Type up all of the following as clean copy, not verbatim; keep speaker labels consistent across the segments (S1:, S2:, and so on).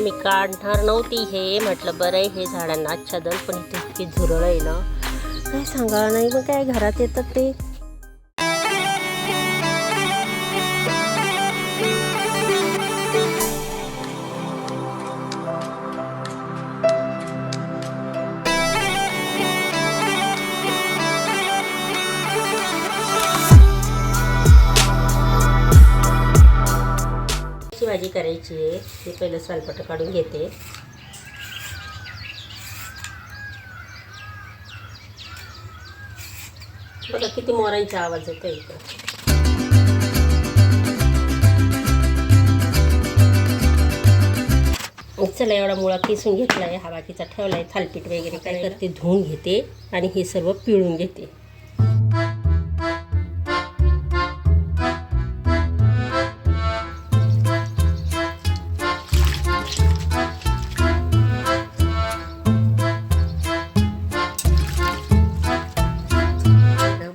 S1: मी काढणार नव्हती हे, म्हटलं बरं आहे हे झाडांना आच्छादन, पण इथे इतकी झुरळ आहे ना काय सांगा नाही. मग काय घरात येतात ते. भाजी करायची आहे. मी पहिलं सालपट काढून घेते. बघा किती मोरांचा आवाज येतो इकडं. चला एवढा मुळा किसून घेतलाय, हा बाकीचा ठेवलाय. थालपीठ वगैरे काय करते, धुवून घेते आणि हे सर्व पिळून घेते.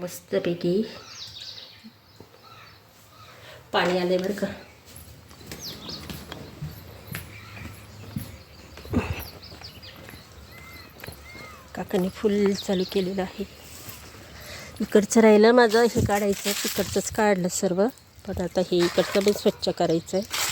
S1: मस्तपैकी पाणी आले बरं का. काकाने फुल चालू केलेलं आहे. इकडचं राहिलं माझं हे काढायचं, तिकडचंच काढलं सर्व, पण आता हे इकडचं पण स्वच्छ करायचं आहे.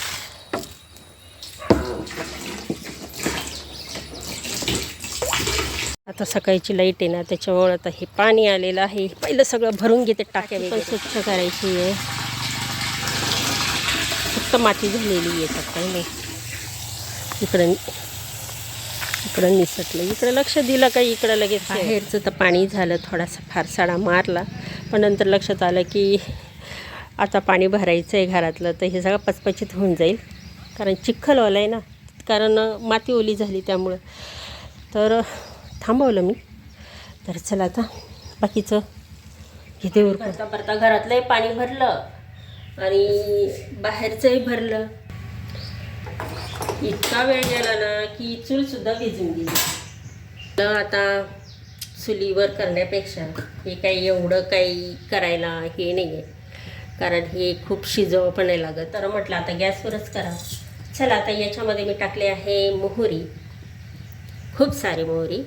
S1: आता सकाळची लाईट आहे ना, त्याच्यामुळे आता हे पाणी आलेलं आहे. पहिलं सगळं भरून घेते, टाक्या वगैरे स्वच्छ करायची आहे. फक्त माती झालेली आहे, काही नाही. इकडं निसटलं, इकडं लक्ष दिलं काही, इकडं लगेच बाहेरचं तर पाणी झालं. थोडासा फारसाडा मारला, पण नंतर लक्षात आलं की आता पाणी भरायचं आहे घरातलं, तर हे सगळं पचपचित होऊन जाईल. कारण चिखल ओला आहे ना, कारण माती ओली झाली त्यामुळं. तर थांबवलं मी. तर चला आता बाकीचं घेते उरकून. भरता भरता घरातलंही पाणी भरलं आणि बाहेरचंही भरलं. इतका वेळ गेला ना की चूलसुद्धा भिजून गेली. तर आता चुलीवर करण्यापेक्षा हे काही एवढं काही करायला हे नाही आहे, कारण हे खूप शिजव पण नाही लागत. तर म्हटलं आता गॅसवरच करा. चला आता याच्यामध्ये मी टाकले आहे मोहरी, खूप सारी मोहरी.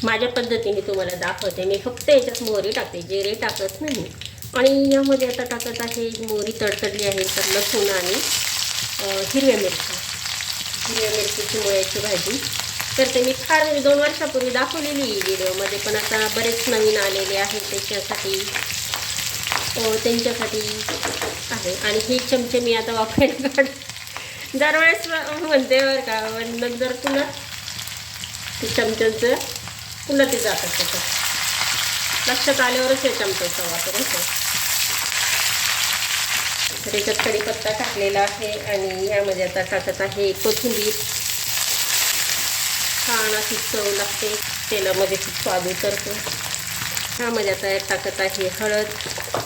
S1: माझ्या पद्धतीने तुम्हाला दाखवते. मी फक्त याच्यात मोहरी टाकते, जिरे टाकत नाही. आणि यामध्ये आता टाकत आहे, मोहरी तडतडली आहे तर लसूण आणि हिरव्या मिरचीची मुळ्याची भाजी. तर ते मी फार 2 वर्षापूर्वी दाखवलेली व्हिडिओमध्ये, पण आता बरेच नवीन आलेले आहेत त्यांच्यासाठी आहे. आणि हे चमचे मी आता वापरायला काढ दरवेळेस म्हणते बरं का, नंतर पुन्हा ते चमच्यांचं पुन्हा ते जातात त्याच्यात. लक्षात आल्यावरच हे चमच्याचा वापर होतो. तर याच्यात कढीपत्ता टाकलेला आहे आणि यामध्ये आता टाकत आहे कोथिंबीर. छान अशी चव लागते, तेलामध्ये खूप स्वाद उतरतो. ह्यामध्ये आता टाकत आहे हळद.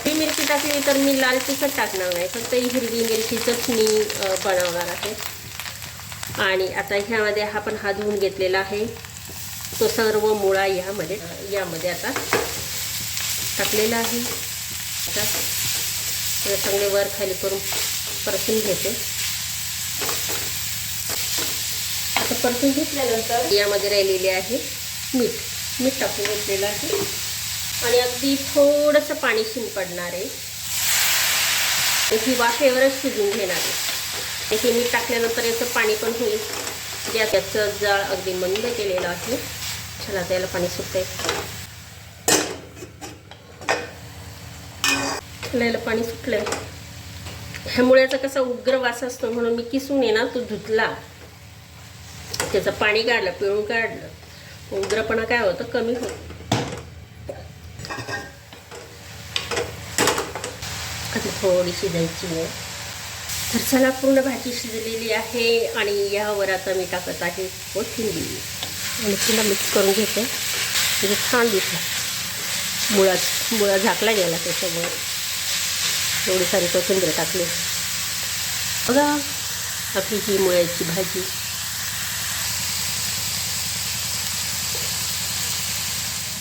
S1: ही मिरची टाकली तर मी लाल तिखट टाकणार नाही, फक्त हिरवी मिरचीचंच मी बनवणार आहे. आणि आता ह्यामध्ये आपण हा धुवून घेतलेला आहे तो सर्व मुळा यामध्ये आता टाकलेला आहे. आता चांगले वर खाली करून परतून घेते. आता परतून घेतल्यानंतर यामध्ये राहिलेले आहे मीठ टाकून घेतलेलं आहे आणि अगदी थोडंसं पाणी शिंपडणार आहे. ही वाफेवरच शिजून घेणार आहे. हे मीठ टाकल्यानंतर याचं पाणी पण होईल. गॅसचं जाळ अगदी मंद केलेलं आहे. चला त्याला पाणी सुटतंय. याला पाणी सुटलंय. ह्या मुळ्याचा कसा उग्र वास असतो म्हणून मी किसून आहे ना तो धुतला, त्याचं पाणी काढलं, पिळून काढलं. उग्रपणा काय होतं, कमी होतं. आता थोडी शिजायची आहे. तर चला पूर्ण भाजी शिजलेली आहे आणि यावर आता मी टाकत आहे कोथिंबीर आणि पुन्हा मिक्स करून घेते. म्हणजे छान दिसला. मुळा झाकला गेला त्याच्यामुळे एवढी सारी कोथिंबीर टाकली. बघा आपली ही मुळ्याची भाजी.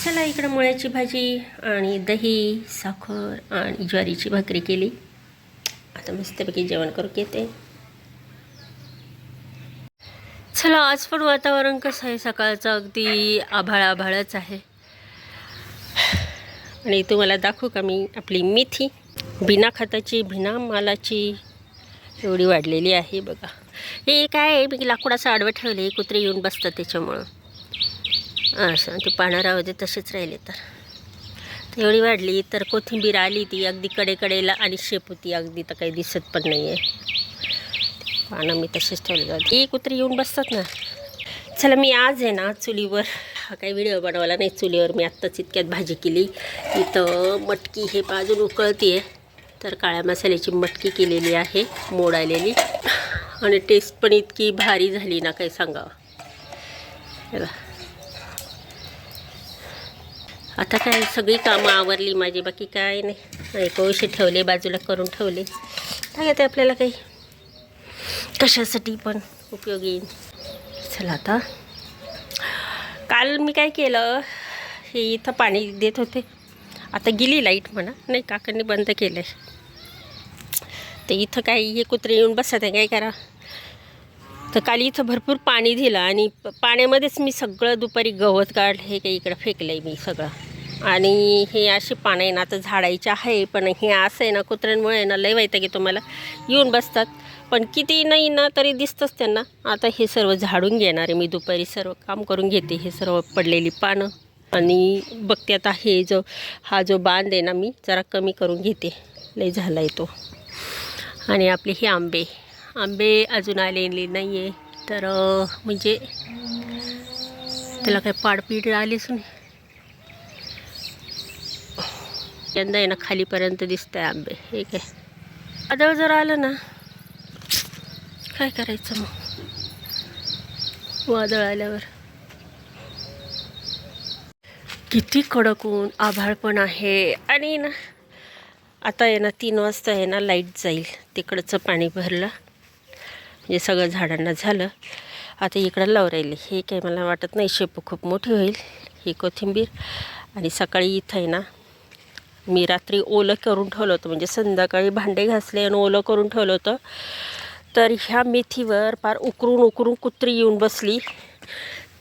S1: चला इकडं मुळ्याची भाजी आणि दही, साखर आणि ज्वारीची भाकरी केली. आता मस्तपैकी जेवण करून घेते. चला, आज पण वातावरण कसं आहे, सकाळचं अगदी आभाळ आभाळच आहे. आणि तुम्हाला दाखवू का मी आपली मेथी बिना खताची बिना मालाची एवढी वाढलेली आहे बघा. हे काय आहे, मी लाकूडाचं आडवं ठेवले, कुत्रे येऊन बसतात त्याच्यामुळं असं. ते पानं राहू दे तसेच राहिले तर एवढी वाढली. तर कोथिंबीर आली ती अगदी कडेकडेला आणि शेपूती अगदी तर काही दिसत पण नाही आहे. पानं मी तसेच ठेवले जाते, ही कुत्री येऊन बसतात ना. चला, मी आज आहे ना चुलीवर हा काही व्हिडिओ बनवला नाही. चुलीवर मी आत्ताच इतक्यात भाजी केली. इथं मटकी हे बाजून उकळती आहे. तर काळ्या मसाल्याची मटकी केलेली आहे, मोड आलेली, आणि टेस्ट पण इतकी भारी झाली ना काही सांगावं. बघा, आता काय सगळी कामं आवरली माझी, बाकी काय नाही. कोळसे ठेवले बाजूला करून ठेवले. काय ते आपल्याला काही कशासाठी पण उपयोगी येईल. चला, आता काल मी काय केलं, हे इथं पाणी देत होते. आता गेली लाईट म्हणा, नाही काकांनी बंद केलं आहे. तर इथं काही हे कुत्रे येऊन बसत आहे, काय करा. तर काल इथं भरपूर पाणी दिलं आणि पाण्यामध्येच मी सगळं दुपारी गवत काढलं. हे काही इकडं फेकलं आहे मी सगळं. आणि हे अशी पानं आहे ना, आता झाडायचे आहे, पण हे असं आहे ना, कुत्र्यांमुळे ना लय वैताग येतो मला. येऊन बसतात, पण किती नाही ना तरी दिसतंच त्यांना. आता हे सर्व झाडून घेणार आहे मी, दुपारी सर्व काम करून घेते. हे सर्व पडलेली पानं आणि बघते आता हा जो बांध आहे ना, मी जरा कमी करून घेते, लय झाला आहे तो. आणि आपले हे आंबे अजून आलेले नाही आहे. तर म्हणजे त्याला काय पाडपीड आलीच नाही. यंदा आहे ना खालीपर्यंत दिसत आहे आंबे. हे काय वादळ जर आलं ना, काय करायचं मग वादळ आल्यावर. किती कडक ऊन, आभाळ पण आहे. आणि ना आता आहे ना 3 वाजता आहे ना लाईट जाईल. तिकडचं पाणी भरलं म्हणजे सगळं झाडांना झालं. आता इकडं लावून राहिले. हे काही मला वाटत नाही शेपू खूप मोठी होईल. ही कोथिंबीर. आणि सकाळी इथं आहे ना मी रात्री ओलं करून ठेवलं होतं, म्हणजे संध्याकाळी भांडे घासले आणि ओलं करून ठेवलं होतं. तर ह्या मेथीवर पार उकरून कुत्री येऊन बसली,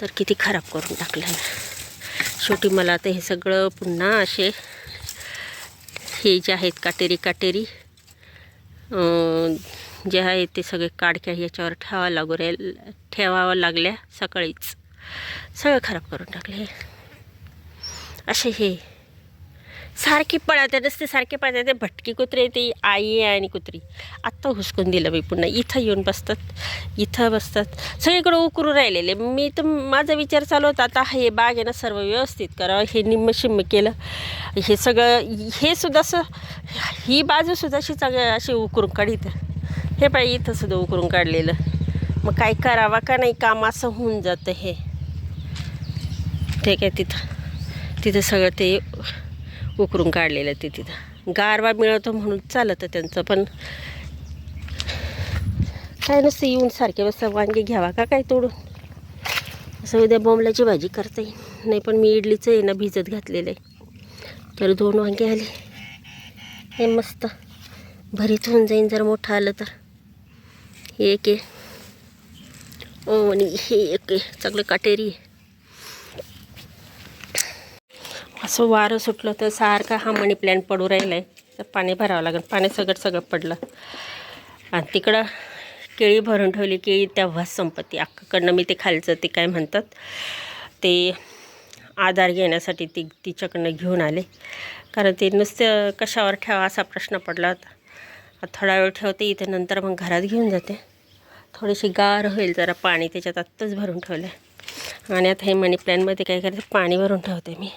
S1: तर किती खराब करून टाकलं ना. शेवटी मला आता हे सगळं पुन्हा असे हे जे आहेत काटेरी जे आहे ते सगळे काडक्या ह्याच्यावर ठेवावं लागल्या. सकाळीच सगळं खराब करून टाकले. असे हे सारखे पळते नसते, सारखे पळते. ते भटकी कुत्रे, ती आई आहे आणि कुत्री. आत्ता हुसकून दिलं मी पुन्हा. इथं येऊन बसतात, इथं बसतात, सगळीकडं उकरून राहिलेले. मी तर माझा विचार चालू होता आता हे बाग आहे ना सर्व व्यवस्थित करावं. हे निम्म केलं. हे सगळं हे सुद्धा असं ही बाजूसुद्धा अशी सगळं अशी उकरून काढीत. हे पाहिजे इथं सुद्धा उकरून काढलेलं. मग काय करावा का नाही, काम असं होऊन जातं. हे ठीक आहे, तिथं सगळं ते उकरून काढलेलं. ते तिथं गारवा मिळतो म्हणून चालतं त्यांचं. पण काय नसतं, येऊन सारखे बसता. वांगे घ्यावा का काय तोडून, असं उद्या बोंबल्याची भाजी करता येईल. नाही पण मी इडलीचं आहे ना भिजत घातलेलं आहे. तर 2 वांगे आले, हे मस्त भरीत होऊन जाईन जर मोठं आलं तर. हे एक आहे आणि हे एक आहे, चांगलं काटेरी आहे. असं वारं सुटलं तर सारखा हा मनी प्लॅन्ट पडू राहिला आहे. तर पाणी भरावं लागेल. पाणी सगळं पडलं. आणि तिकडं केळी भरून ठेवली. केळी तेव्हाच संपत्ती अख्खाकडनं मी ते खालचं ते काय म्हणतात ते आधार घेण्यासाठी तिच्याकडनं घेऊन आले. कारण ते नुसतं कशावर ठेवा असा प्रश्न पडला होता. थोडा वेळ ठेवते इथे, नंतर मग घरात घेऊन जाते. थोडीशी गार होईल जरा. पाणी त्याच्यात आत्ताच भरून ठेवलं आहे. आणि आता हे मनी प्लॅनमध्ये काय करते, पाणी भरून ठेवते मी.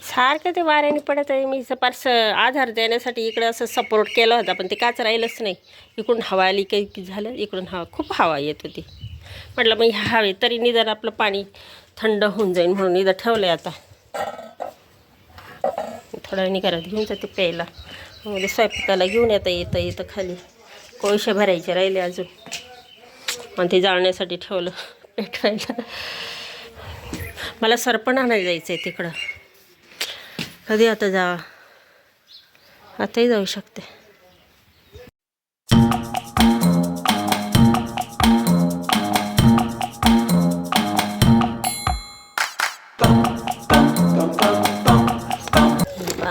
S1: सारखं ते वाऱ्याने पडत आहे. मी पारसं आधार देण्यासाठी इकडं असं सपोर्ट केला होता, पण ते काच राहिलंच नाही. इकडून हवा आली काही झालं, इकडून खूप हवा येत होती. म्हटलं मग हवे तरी निदान आपलं पाणी थंड होऊन जाईल म्हणून इथं ठेवलं आहे. आता थोड्या वेळाने घरात घेऊन जाते प्यायला. म्हणजे स्वयंपाकाला घेऊन येतं खाली. कोळसे भरायचे राहिले अजून, आणि ते जाळण्यासाठी ठेवलं पेटवायला. मला सरपण आणायला जायचं आहे तिकडं. कधी आता जावा, आताही जाऊ शकते.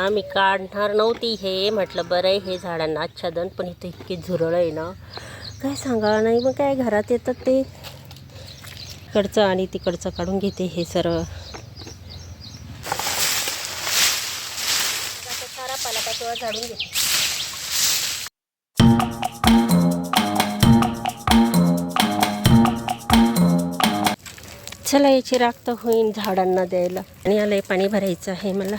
S1: ना मी काढणार नव्हती हे, म्हटलं बरं आहे हे झाडांना आच्छादन, पण इथं इतके झुरळ आहे ना काय सांगा नाही. मग काय घरात येतात ते इकडचं आणि तिकडचं काढून घेते हे सर्व. आता सारा पालापाचोळा झाडून घेते. चला याची राख तर होईन झाडांना द्यायला. आणि आलंय पाणी भरायचं आहे मला.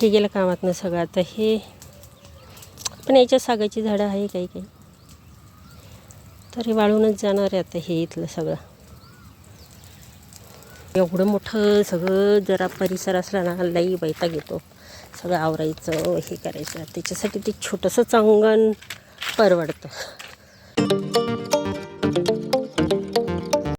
S1: हे गेलं कामातनं सगळं. आता हे पण याच्या सागाची झाडं आहे काही काही, तरी वाळूनच जाणार आहे आता हे इथलं सगळं. एवढं मोठं सगळं जरा परिसर असला ना लई वैताग येतो सगळं आवरायचं हे करायचं. त्याच्यासाठी ते छोटंसं अंगण परवडतं.